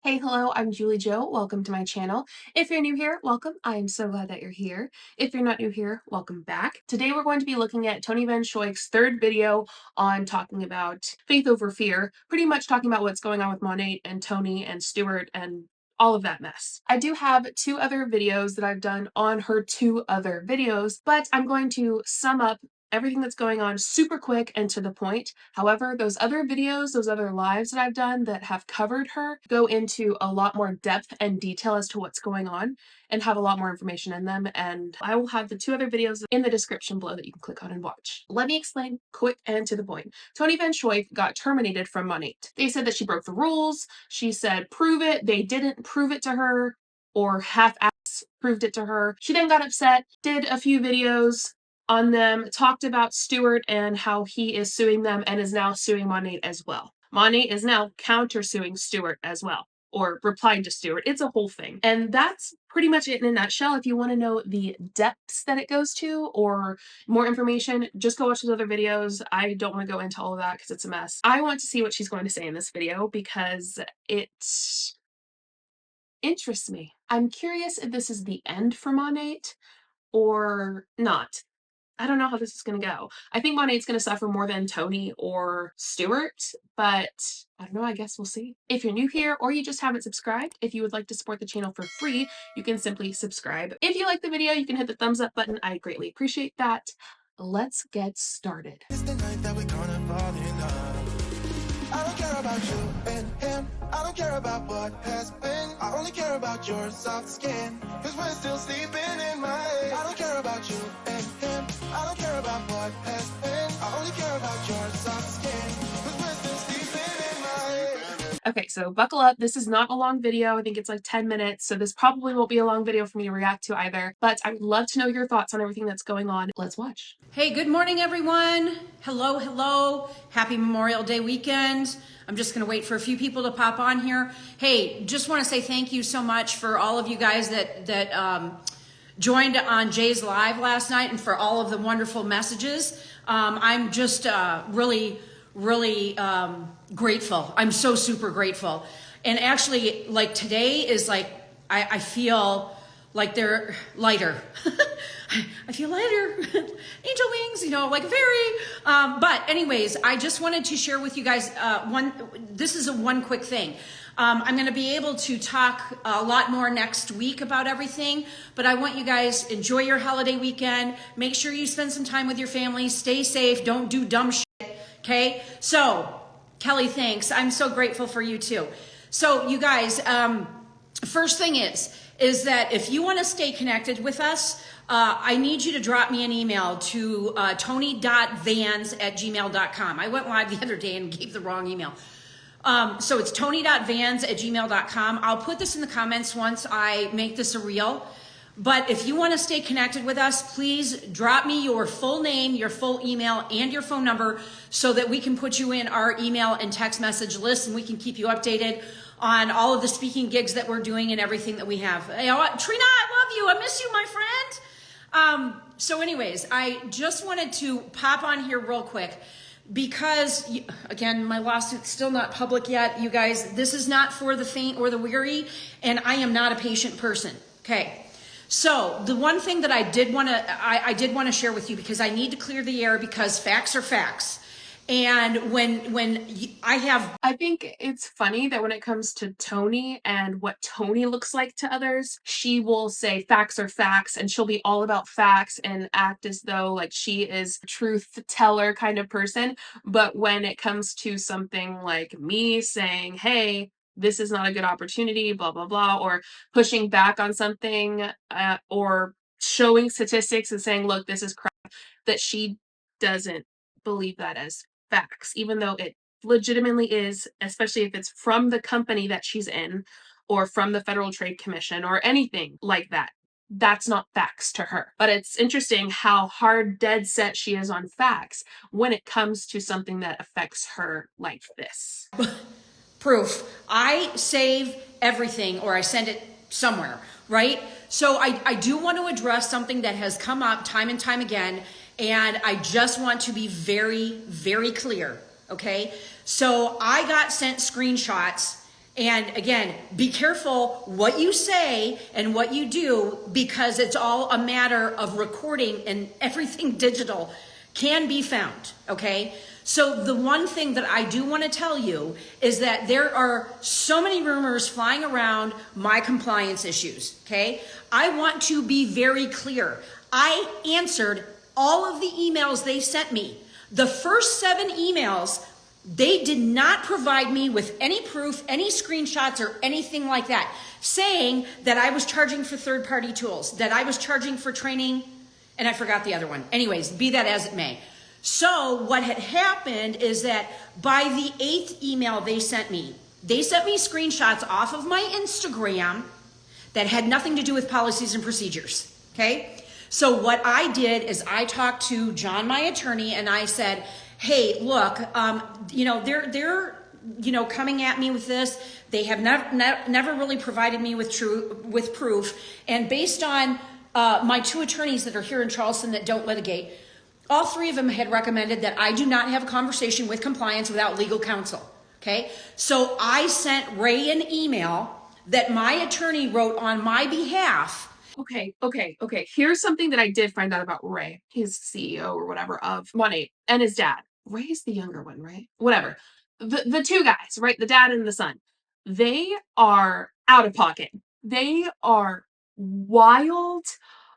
Hey, hello, I'm JulieJo. Welcome to my channel. If you're new here, welcome. I am so glad that you're here. If you're not new here, welcome back. Today we're going to be looking at Toni Van Schooik's third video on talking about faith over fear, pretty much talking about what's going on with Monat and Toni and Stuart and all of that mess. I do have two other videos that I've done on her two other videos, but I'm going to sum up everything that's going on super quick and to the point. However, those other videos, those other lives that I've done that have covered her go into a lot more depth and detail as to what's going on and have a lot more information in them. And I will have the two other videos in the description below that you can click on and watch. Let me explain quick and to the point. Toni Van Schooik got terminated from Monat. They said that she broke the rules. She said, prove it. They didn't prove it to her or half-ass proved it to her. She then got upset, did a few videos on them, talked about Stuart and how he is suing them and is now suing Monat as well. Monat is now countersuing Stuart as well, or replied to Stuart. It's a whole thing. And that's pretty much it in a nutshell. If you want to know the depths that it goes to or more information, just go watch those other videos. I don't want to go into all of that because it's a mess. I want to see what she's going to say in this video because it interests me. I'm curious if this is the end for Monat or not. I don't know how this is going to go. I think Monat's going to suffer more than Toni or Stuart, but I don't know. I guess we'll see. If you're new here or you just haven't subscribed, if you would like to support the channel for free, you can simply subscribe. If you like the video, you can hit the thumbs up button. I greatly appreciate that. Let's get started. It's the night that we're gonna fall in love. I don't care about you and him. I don't care about what has been. I only care about your soft skin. Cause we're still sleeping in my head. I don't care about you and him. I don't care about what has been. I only care about your soft skin. Cause we're still sleeping in my head. Okay, so buckle up. This is not a long video. I think it's like 10 minutes, so this probably won't be a long video for me to react to either, but I would love to know your thoughts on everything that's going on. Let's watch. Hey, good morning, everyone. Hello, hello. Happy Memorial Day weekend. I'm just going to wait for a few people to pop on here. Hey, just want to say thank you so much for all of you guys that joined on Jay's live last night and for all of the wonderful messages. I'm just really grateful. I'm so super grateful. And actually, like today is like, I feel like they're lighter. I feel lighter, angel wings, you know, like very, but anyways, I just wanted to share with you guys, this is one quick thing. I'm going to be able to talk a lot more next week about everything, but I want you guys enjoy your holiday weekend. Make sure you spend some time with your family, stay safe. Don't do dumb shit. Okay. So Kelly, thanks. I'm so grateful for you too. So you guys, first thing is that if you want to stay connected with us, I need you to drop me an email to toni.vans@gmail.com. I went live the other day and gave the wrong email. So it's toni.vans@gmail.com. I'll put this in the comments once I make this a reel. But if you want to stay connected with us, please drop me your full name, your full email, and your phone number so that we can put you in our email and text message list and we can keep you updated on all of the speaking gigs that we're doing and everything that we have. You know what? Trina, I love you. I miss you, my friend. So anyways, I just wanted to pop on here real quick because, again, my lawsuit's still not public yet. You guys, this is not for the faint or the weary, and I am not a patient person. Okay. So the one thing that I did want to share with you, because I need to clear the air because facts are facts. And when I think it's funny that when it comes to Toni and what Toni looks like to others, she will say facts are facts and she'll be all about facts and act as though like she is a truth teller kind of person. But when it comes to something like me saying, hey, this is not a good opportunity, blah, blah, blah, or pushing back on something or showing statistics and saying, look, this is crap, that she doesn't believe that as facts, even though it legitimately is, especially if it's from the company that she's in or from the Federal Trade Commission or anything like that. That's not facts to her. But it's interesting how hard, dead set she is on facts when it comes to something that affects her like this. Proof. I save everything or I send it somewhere, right? So I do want to address something that has come up time and time again. And I just want to be very, very clear, okay? So I got sent screenshots And again, be careful what you say and what you do, because it's all a matter of recording, and everything digital can be found, okay? So the one thing that I do want to tell you is that there are so many rumors flying around my compliance issues, okay? I want to be very clear. I answered all of the emails they sent me. The first 7 emails, they did not provide me with any proof, any screenshots, or anything like that, saying that I was charging for third-party tools, that I was charging for training, and I forgot the other one. Anyways, be that as it may. So what had happened is that by the 8th email they sent me screenshots off of my Instagram that had nothing to do with policies and procedures, okay? So what I did is I talked to John, my attorney, and I said, hey, look, they're coming at me with this. They have never really provided me with proof. And based on my 2 attorneys that are here in Charleston that don't litigate, all 3 of them had recommended that I do not have a conversation with compliance without legal counsel. Okay. So I sent Ray an email that my attorney wrote on my behalf. Okay. Here's something that I did find out about Ray. He's CEO or whatever of Monat, and his dad. Ray's the younger one, right? Whatever. The 2 guys, right? The dad and the son. They are out of pocket. They are wild,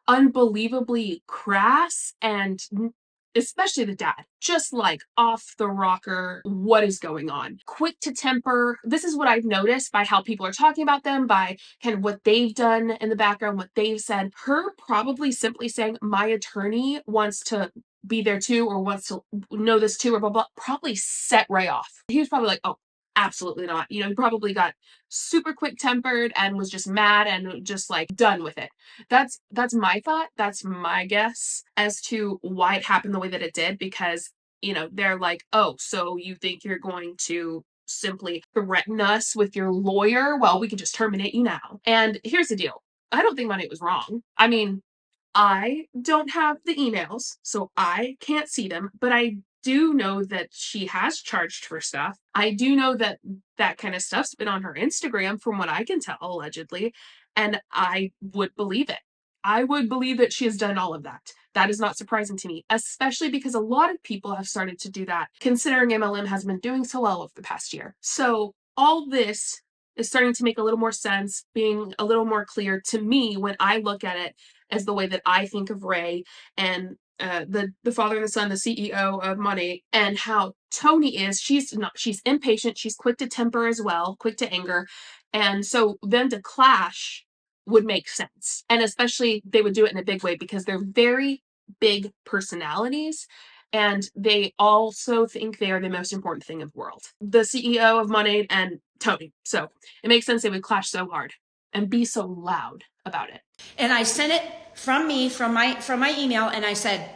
unbelievably crass, and especially the dad, just like off the rocker. What is going on? Quick to temper. This is what I've noticed by how people are talking about them, by kind of what they've done in the background, what they've said. Her probably simply saying, my attorney wants to be there too, or wants to know this too, or blah, blah, probably set Ray off. He was probably like, oh, absolutely not. He probably got super quick tempered and was just mad and just like done with it. That's my thought. That's my guess as to why it happened the way that it did, because, they're like, oh, so you think you're going to simply threaten us with your lawyer? Well, we can just terminate you now. And here's the deal. I don't think Monat was wrong. I mean, I don't have the emails, so I can't see them, but I do know that she has charged for stuff. I do know that that kind of stuff's been on her Instagram, from what I can tell, allegedly, and I would believe it. I would believe that she has done all of that. That is not surprising to me, especially because a lot of people have started to do that, considering MLM has been doing so well over the past year. So all this is starting to make a little more sense, being a little more clear to me when I look at it as the way that I think of Ray and the father and the son, the CEO of Monat, and how TONI is. She's impatient. She's quick to temper as well, quick to anger. And so them to clash would make sense. And especially they would do it in a big way because they're very big personalities. And they also think they are the most important thing in the world. The CEO of Monat and TONI. So it makes sense they would clash so hard and be so loud about it. And I sent it from my email, and I said,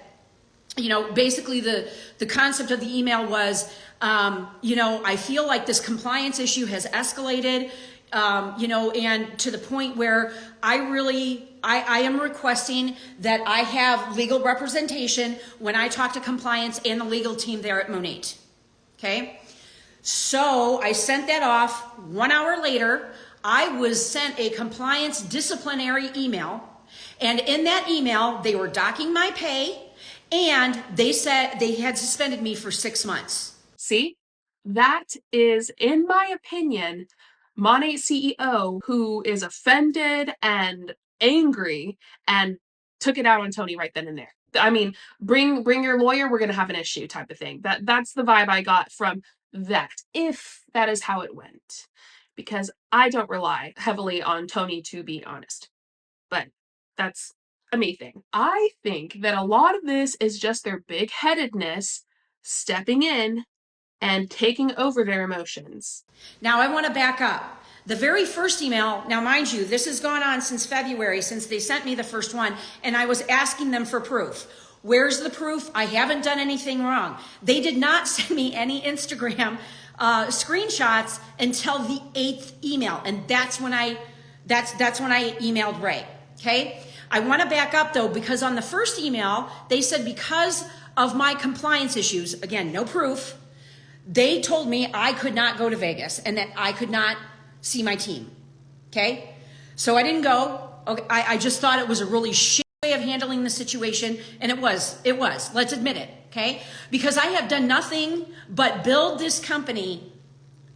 basically the concept of the email was, I feel like this compliance issue has escalated, and to the point where I am requesting that I have legal representation when I talk to compliance and the legal team there at Monat. Okay. So I sent that off. 1 hour later, I was sent a compliance disciplinary email. And in that email, they were docking my pay, and they said they had suspended me for 6 months. See, that is, in my opinion, Monat CEO who is offended and angry and took it out on TONI right then and there. I mean, bring your lawyer, we're going to have an issue type of thing. That's the vibe I got from that, if that is how it went. Because I don't rely heavily on TONI, to be honest. But that's a me thing. I think that a lot of this is just their big-headedness stepping in and taking over their emotions. Now I want to back up. The very first email, now mind you, this has gone on since February, since they sent me the first one, and I was asking them for proof. Where's the proof? I haven't done anything wrong. They did not send me any Instagram screenshots until the 8th email, and that's when I emailed Ray. Okay, I want to back up though, because on the first email they said because of my compliance issues, again no proof, they told me I could not go to Vegas and that I could not see my team. Okay? So I didn't go. Okay, I just thought it was a really shitty way of handling the situation, and it was. It was. Let's admit it. Okay? Because I have done nothing but build this company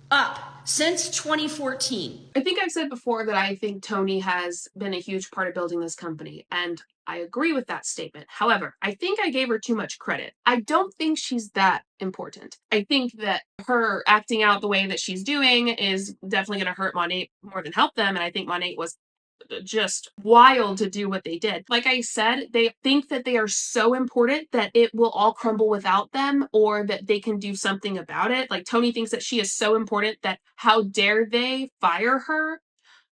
up since 2014. I think I've said before that I think Toni has been a huge part of building this company, and I agree with that statement. However, I think I gave her too much credit. I don't think she's that important. I think that her acting out the way that she's doing is definitely going to hurt Monat more than help them, and I think Monat was just wild to do what they did. Like I said, they think that they are so important that it will all crumble without them, or that they can do something about it. Like Toni thinks that she is so important that how dare they fire her?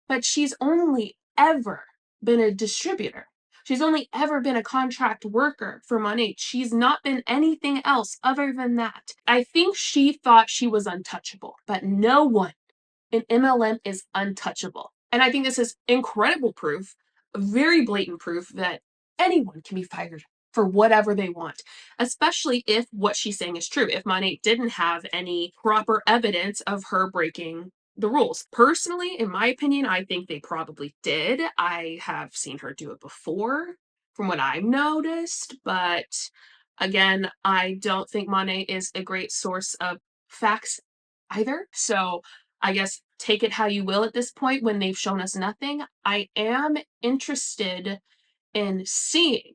But she's only ever been a distributor. She's only ever been a contract worker for Monat. She's not been anything else other than that. I think she thought she was untouchable, but no one in MLM is untouchable. And I think this is incredible proof, very blatant proof that anyone can be fired for whatever they want, especially if what she's saying is true. If Monat didn't have any proper evidence of her breaking the rules. Personally, in my opinion, I think they probably did. I have seen her do it before, from what I've noticed, but again, I don't think Monat is a great source of facts either. So I guess take it how you will at this point when they've shown us nothing. I am interested in seeing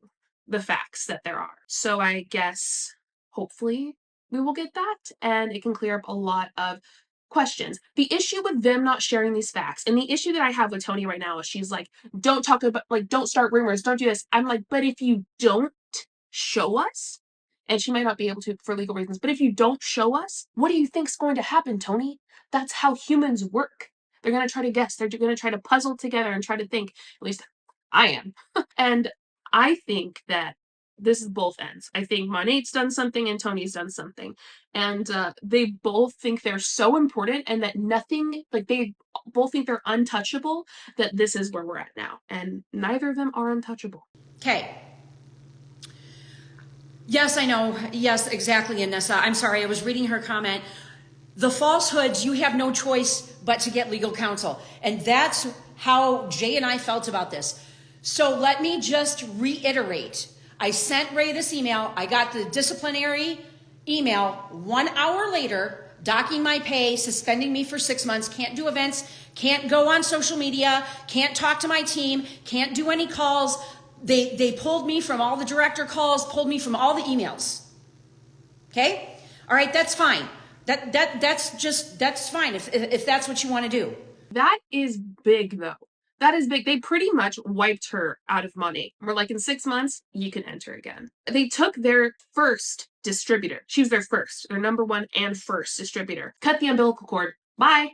the facts that there are. So I guess hopefully we will get that and it can clear up a lot of questions. The issue with them not sharing these facts, and the issue that I have with Toni right now is she's like, don't talk about, like, don't start rumors, don't do this. I'm like, but if you don't show us, and she might not be able to for legal reasons, but if you don't show us, what do you think's going to happen, Toni? That's how humans work. They're going to try to guess. They're going to try to puzzle together and try to think. At least I am. And I think that this is both ends. I think Monat's done something and Toni's done something. And they both think they're so important and that nothing, like they both think they're untouchable, that this is where we're at now. And neither of them are untouchable. Okay. Yes, I know. Yes, exactly, Anessa. I'm sorry, I was reading her comment. The falsehoods, you have no choice but to get legal counsel. And that's how Jay and I felt about this. So let me just reiterate. I sent Ray this email. I got the disciplinary email 1 hour later, docking my pay, suspending me for 6 months, can't do events, can't go on social media, can't talk to my team, can't do any calls. They pulled me from all the director calls, pulled me from all the emails. Okay? All right, that's fine. That's fine if that's what you want to do. That is big though. That is big. They pretty much wiped her out of money. We're like, in 6 months, you can enter again. They took their first distributor. She was their first, their number one and first distributor. Cut the umbilical cord. Bye.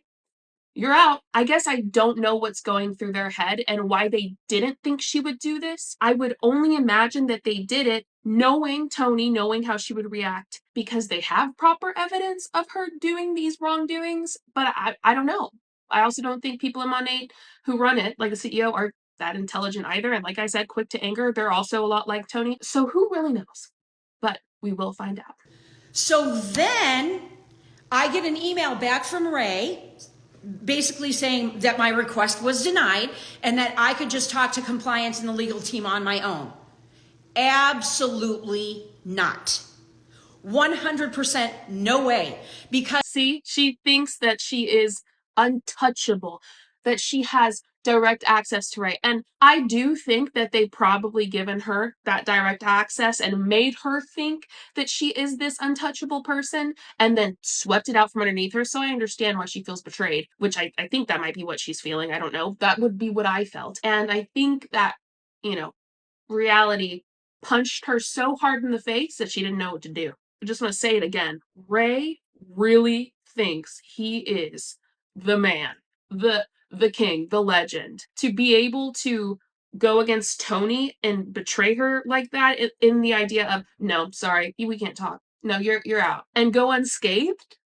You're out. I guess I don't know what's going through their head and why they didn't think she would do this. I would only imagine that they did it knowing Toni, knowing how she would react, because they have proper evidence of her doing these wrongdoings. But I don't know. I also don't think people in Monat who run it, like the CEO, are that intelligent either. And like I said, quick to anger. They're also a lot like Toni. So who really knows? But we will find out. So then I get an email back from Ray basically saying that my request was denied and that I could just talk to compliance and the legal team on my own. Absolutely not. 100% no way. Because see, she thinks that she is untouchable, that she has direct access to Ray. And I do think that they probably given her that direct access and made her think that she is this untouchable person and then swept it out from underneath her. So I understand why she feels betrayed, which I think that might be what she's feeling. I don't know. That would be what I felt. And I think that, reality punched her so hard in the face that she didn't know what to do. I just want to say it again. Ray really thinks he is the man, the king, the legend. To be able to go against Toni and betray her like that in the idea of, no, sorry, we can't talk. No, you're out. And go unscathed?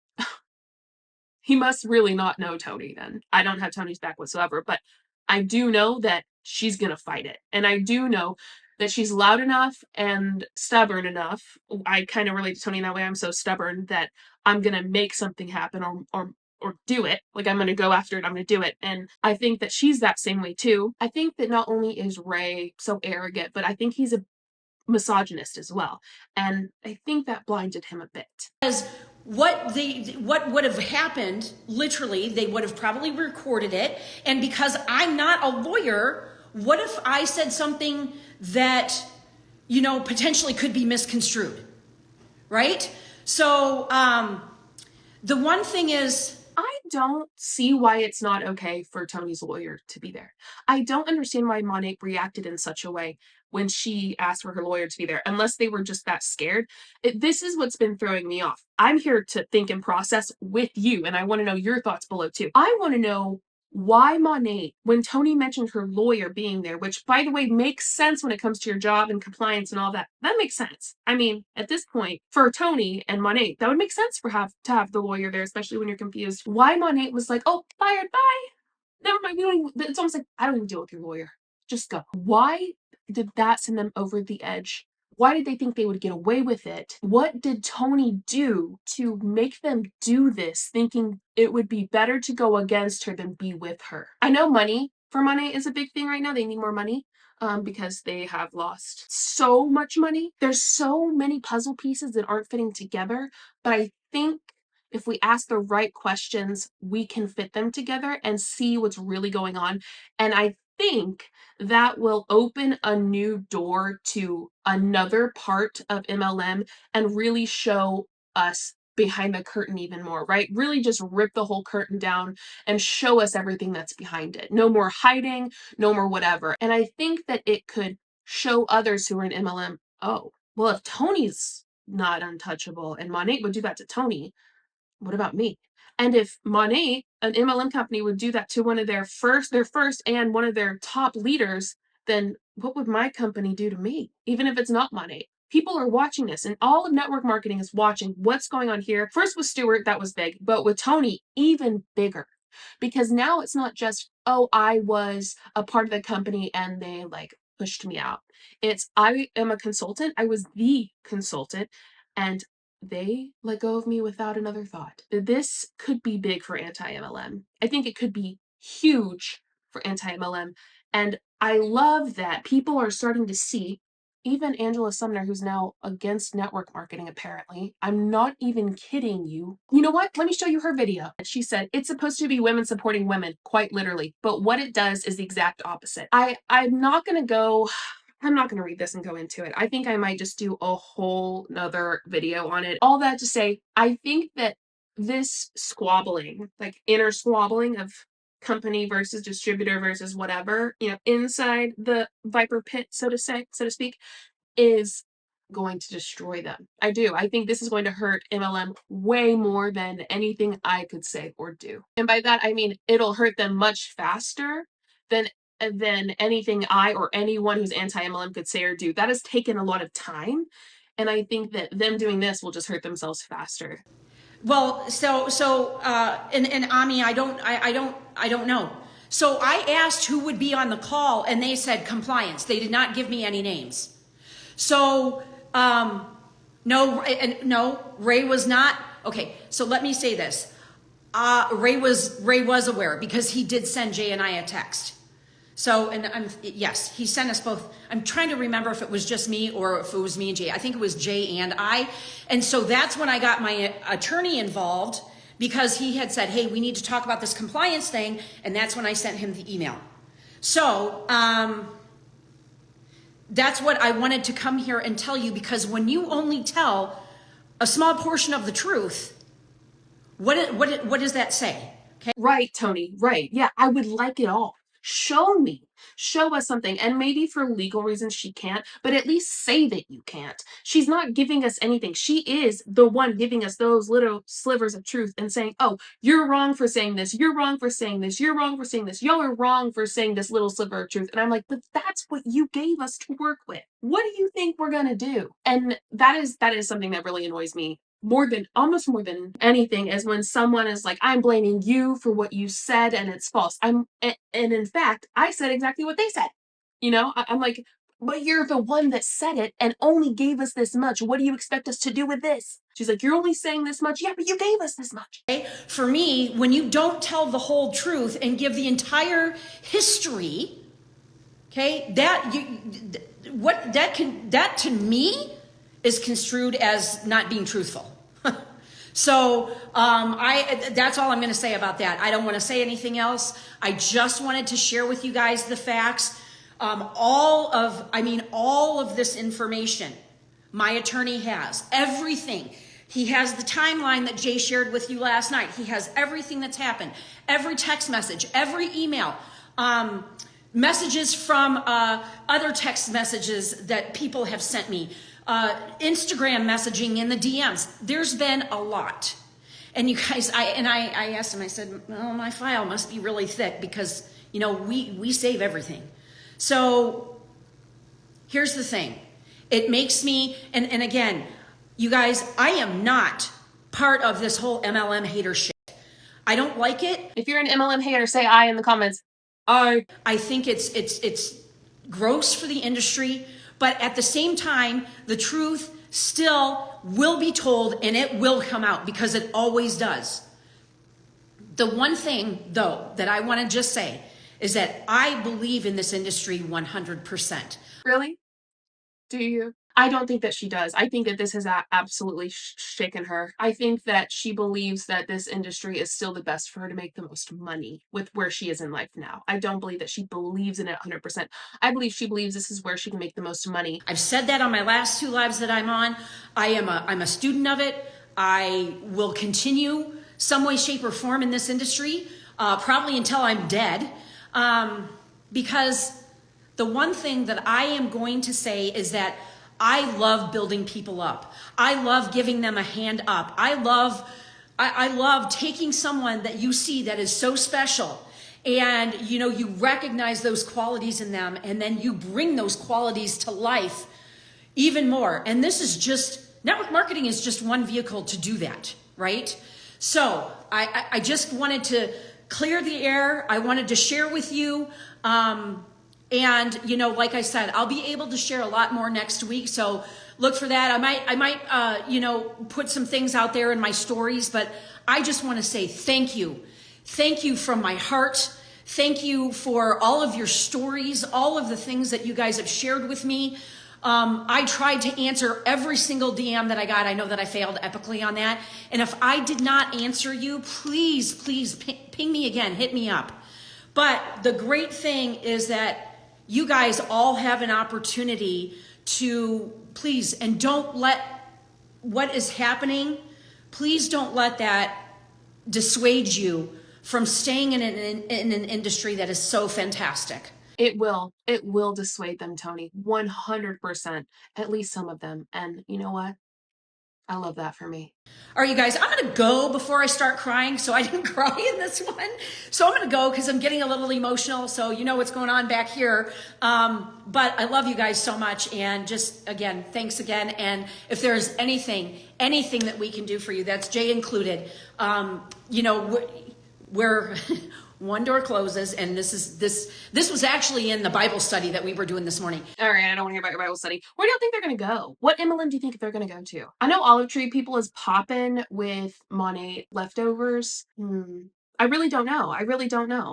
He must really not know Toni then. I don't have Toni's back whatsoever, but I do know that she's going to fight it. And I do know that she's loud enough and stubborn enough. I kind of relate to Toni in that way. I'm so stubborn that I'm going to make something happen or or do it. Like, I'm going to go after it. I'm going to do it. And I think that she's that same way too. I think that not only is Ray so arrogant, but I think he's a misogynist as well. And I think that blinded him a bit. Because what would have happened, literally, they would have probably recorded it. And because I'm not a lawyer, what if I said something that, potentially could be misconstrued, right? So the one thing is, I don't see why it's not okay for Tony's lawyer to be there. I don't understand why Monat reacted in such a way when she asked for her lawyer to be there, unless they were just that scared. This is what's been throwing me off. I'm here to think and process with you, and I want to know your thoughts below too. I want to know why Monat, when Toni mentioned her lawyer being there, which by the way makes sense when it comes to your job and compliance and all that, that makes sense. I mean, at this point, for Toni and Monat, that would make sense for to have the lawyer there, especially when you're confused. Why Monat was like, oh, fired, bye. Never mind. We don't even, it's almost like, I don't even deal with your lawyer. Just go. Why did that send them over the edge? Why did they think they would get away with it? What did Toni do to make them do this, thinking it would be better to go against her than be with her? I know money for Monat is a big thing right now. They need more money because they have lost so much money. There's so many puzzle pieces that aren't fitting together, but I think if we ask the right questions, we can fit them together and see what's really going on. And I think that will open a new door to another part of MLM and really show us behind the curtain even more, right? Really just rip the whole curtain down and show us everything that's behind it. No more hiding, no more whatever. And I think that it could show others who are in MLM, oh, well, if Toni's not untouchable and Monat would do that to Toni, what about me? And if Monat, an MLM company, would do that to one of their first and one of their top leaders, then what would my company do to me? Even if it's not Monat. People are watching this, and all of network marketing is watching what's going on here. First with Stuart, that was big, but with Toni, even bigger. Because now it's not just, oh, I was a part of the company and they like pushed me out. It's, I am a consultant. I was the consultant, and they let go of me without another thought. This could be big for anti-MLM. I think it could be huge for anti-MLM. And I love that people are starting to see, even Angela Sumner, who's now against network marketing, apparently. I'm not even kidding you. You know what? Let me show you her video. She said, it's supposed to be women supporting women, quite literally. But what it does is the exact opposite. I'm not going to read this and go into it. I think I might just do a whole nother video on it. All that to say, I think that this squabbling, like inner squabbling of company versus distributor versus whatever, inside the Viper pit, so to speak, is going to destroy them. I do. I think this is going to hurt MLM way more than anything I could say or do. And by that, I mean it'll hurt them much faster than anything I or anyone who's anti-MLM could say or do. That has taken a lot of time. And I think that them doing this will just hurt themselves faster. well, and Ami, I don't know. So I asked who would be on the call, and they said compliance. They did not give me any names. So, no, Ray was not. Okay, so let me say this. Ray was aware because he did send Jay and I a text. So, yes, he sent us both. I'm trying to remember if it was just me or if it was me and Jay. I think it was Jay and I. And so that's when I got my attorney involved, because he had said, hey, we need to talk about this compliance thing. And that's when I sent him the email. So, that's what I wanted to come here and tell you, because when you only tell a small portion of the truth, what does that say? Okay. Right, Toni. Right. Yeah, I would like it all. Show me. Show us something. And maybe for legal reasons she can't, but at least say that you can't. She's not giving us anything. She is the one giving us those little slivers of truth and saying, oh, you're wrong for saying this. You're wrong for saying this. You're wrong for saying this. Y'all are wrong for saying this little sliver of truth. And I'm like, but that's what you gave us to work with. What do you think we're going to do? And that is something that really annoys me almost more than anything, is when someone is like, I'm blaming you for what you said and it's false. And in fact, I said exactly what they said. I'm like, but you're the one that said it and only gave us this much. What do you expect us to do with this? She's like, you're only saying this much. Yeah, but you gave us this much. For me, when you don't tell the whole truth and give the entire history, okay, that to me is construed as not being truthful. So that's all I'm going to say about that. I don't want to say anything else. I just wanted to share with you guys the facts. All of this information my attorney has, everything. He has the timeline that Jay shared with you last night. He has everything that's happened, every text message, every email, messages from other text messages that people have sent me, Instagram messaging in the DMs. There's been a lot. And you guys, I asked him, I said, well, my file must be really thick because, we save everything. So here's the thing. It makes me, and again, you guys, I am not part of this whole MLM hater shit. I don't like it. If you're an MLM hater, say I in the comments. I think it's gross for the industry, but at the same time, the truth still will be told and it will come out because it always does. The one thing, though, that I want to just say is that I believe in this industry 100%. Really? Do you? I don't think that she does. I think that this has absolutely shaken her. I think that she believes that this industry is still the best for her to make the most money with where she is in life now. I don't believe that she believes in it 100%. I believe she believes this is where she can make the most money. I've said that on my last 2 lives that I'm on. I'm a student of it. I will continue some way, shape, or form in this industry, probably until I'm dead. Because the one thing that I am going to say is that I love building people up. I love giving them a hand up. I love taking someone that you see that is so special and you recognize those qualities in them and then you bring those qualities to life even more. And this is just, network marketing is just one vehicle to do that, right? So I just wanted to clear the air. I wanted to share with you. And like I said, I'll be able to share a lot more next week. So look for that. I might put some things out there in my stories, but I just want to say thank you. Thank you from my heart. Thank you for all of your stories, all of the things that you guys have shared with me. I tried to answer every single DM that I got. I know that I failed epically on that. And if I did not answer you, please ping me again, hit me up. But the great thing is that you guys all have an opportunity to please, and don't let what is happening, please don't let that dissuade you from staying in an industry that is so fantastic. It will dissuade them, Toni, 100%, at least some of them. And you know what? I love that for me. All right, you guys, I'm going to go before I start crying. So I didn't cry in this one. So I'm going to go because I'm getting a little emotional. So you know what's going on back here. But I love you guys so much. And just, again, thanks again. And if there's anything that we can do for you, that's Jay included. We're one door closes, and this was actually in the Bible study that we were doing this morning. All right, I don't want to hear about your Bible study. Where do you think they're going to go? What MLM do you think they're going to go to? I know Olive Tree people is popping with Monat leftovers. I really don't know.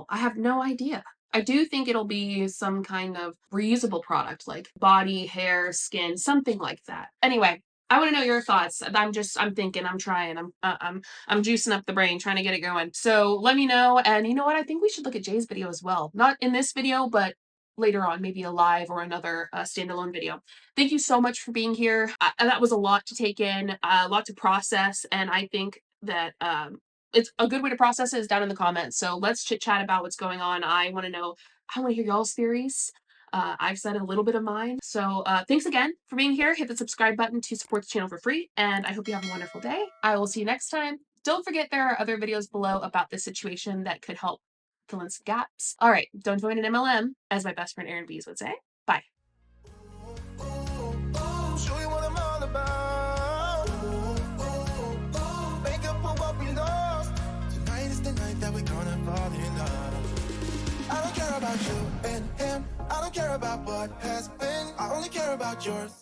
I have no idea. I do think it'll be some kind of reusable product like body, hair, skin, something like that. Anyway, I want to know your thoughts. I'm thinking, I'm trying, I'm juicing up the brain, trying to get it going. So let me know. And you know what? I think we should look at Jay's video as well. Not in this video, but later on, maybe a live or another standalone video. Thank you so much for being here. That was a lot to take in, a lot to process. And I think that it's a good way to process it is down in the comments. So let's chit chat about what's going on. I want to hear y'all's theories. I've said a little bit of mine. So thanks again for being here. Hit the subscribe button to support the channel for free. And I hope you have a wonderful day. I will see you next time. Don't forget there are other videos below about this situation that could help fill in some gaps. All right, don't join an MLM, as my best friend Aaron Bees would say. Bye. Show you what I'm all about. Make up for what we lost. Tonight is the night that we're gonna fall in love. I don't care about you and him. I don't care about what has been. about yours.